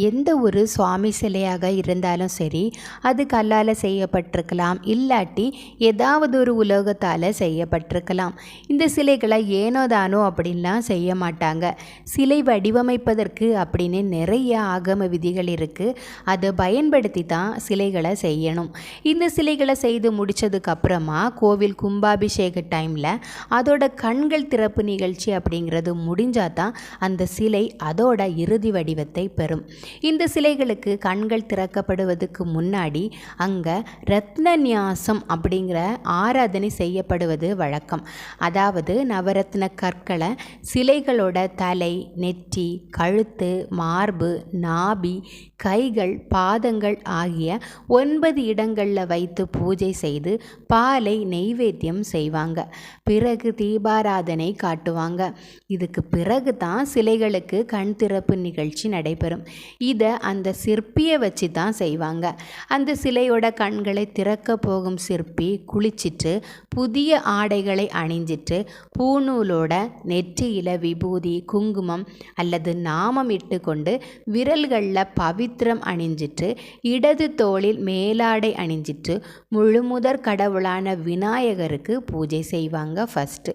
எந்த ஒரு சுவாமி சிலையாக இருந்தாலும் சரி, அது கல்லால் செய்யப்பட்டிருக்கலாம், இல்லாட்டி ஏதாவது ஒரு உலோகத்தால் செய்யப்பட்டிருக்கலாம். இந்த சிலைகளை ஏனோ தானோ அப்படின்லாம் செய்ய மாட்டாங்க. சிலை வடிவமைப்பதற்கு அப்படின்னு நிறைய ஆகம விதிகள் இருக்குது. அதை பயன்படுத்தி தான் சிலைகளை செய்யணும். இந்த சிலைகளை செய்து முடித்ததுக்கப்புறமா கோவில் கும்பாபிஷேக டைமில் அதோட கண்கள் திறப்பு நிகழ்ச்சி அப்படிங்கிறது முடிஞ்சால் தான் அந்த சிலை அதோட இறுதி வடிவத்தை பெறும். இந்த சிலைகளுக்கு கண்கள் திறக்கப்படுவதற்கு முன்னாடி அங்கே ரத்னநியாசம் அப்படிங்கிற ஆராதனை செய்யப்படுவது வழக்கம். அதாவது நவரத்ன கற்களை சிலைகளோட தலை, நெற்றி, கழுத்து, மார்பு, நாபி, கைகள், பாதங்கள் ஆகிய 9 இடங்களில் வைத்து பூஜை செய்து பாலை நெய்வேத்தியம் செய்வாங்க. பிறகு தீபாராதனை காட்டுவாங்க. இதுக்கு பிறகு தான் சிலைகளுக்கு கண் திறப்பு நிகழ்ச்சி நடைபெறும். இதை அந்த சிற்பியை வச்சு தான் செய்வாங்க. அந்த சிலையோட கண்களை திறக்க போகும் சிற்பி குளிச்சிட்டு புதிய ஆடைகளை அணிஞ்சிட்டு பூநூலோட நெற்றியில விபூதி, குங்குமம் அல்லது நாமம் இட்டு கொண்டு விரல்களில் பவித்திரம் அணிஞ்சிட்டு இடது தோளில் மேலாடை அணிஞ்சிட்டு முழுமுதற் கடவுளான விநாயகருக்கு பூஜை செய்வாங்க ஃபஸ்ட்டு.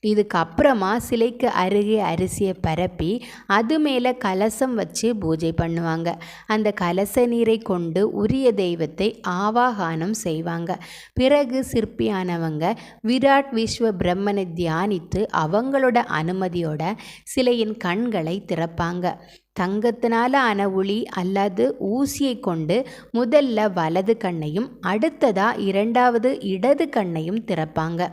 இதுக்கப்புறமா சிலைக்கு அருகே அரிசியை பரப்பி அது மேலே கலசம் வச்சு பூஜை பண்ணுவாங்க. அந்த கலச நீரை கொண்டு உரிய தெய்வத்தை ஆவாகானம் செய்வாங்க. பிறகு சிற்பியானவங்க விராட் விஸ்வ பிரம்மனை தியானித்து அவங்களோட அனுமதியோட சிலையின் கண்களை திறப்பாங்க. தங்கத்தினால ஆன உளி அல்லது ஊசியை கொண்டு முதல்ல வலது கண்ணையும் அடுத்ததா இரண்டாவது இடது கண்ணையும் திறப்பாங்க.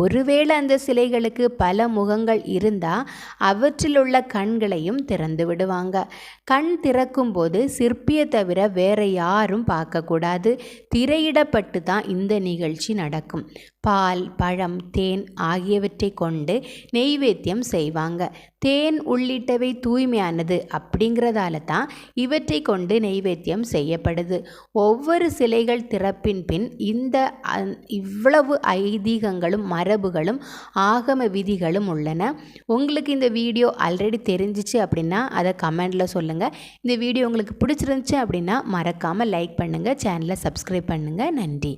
ஒருவேளை அந்த சிலைகளுக்கு பல முகங்கள் இருந்தால் அவற்றிலுள்ள கண்களையும் திறந்து விடுவாங்க. கண் திறக்கும் போது சிற்பியை தவிர வேற யாரும் பார்க்கக்கூடாது. திரையிடப்பட்டு தான் இந்த நிகழ்ச்சி நடக்கும். பால், பழம், தேன் ஆகியவற்றை கொண்டு நெய்வேத்தியம் செய்வாங்க. தேன் உள்ளிட்டவை தூய்மையானது அப்படிங்கிறதால தான் இவற்றை கொண்டு நெய்வேத்தியம் செய்யப்படுது. ஒவ்வொரு சிலைகள் திறப்பின் பின் இவ்வளவு ஐதீகங்களும் மரபுகளும் ஆகம விதிகளும் உள்ளன. உங்களுக்கு இந்த வீடியோ ஆல்ரெடி தெரிஞ்சிச்சு அப்படின்னா அதை கமெண்டில் சொல்லுங்கள். இந்த வீடியோ உங்களுக்கு பிடிச்சிருந்துச்சு அப்படின்னா மறக்காமல் லைக் பண்ணுங்கள், சேனலை சப்ஸ்கிரைப் பண்ணுங்கள். நன்றி.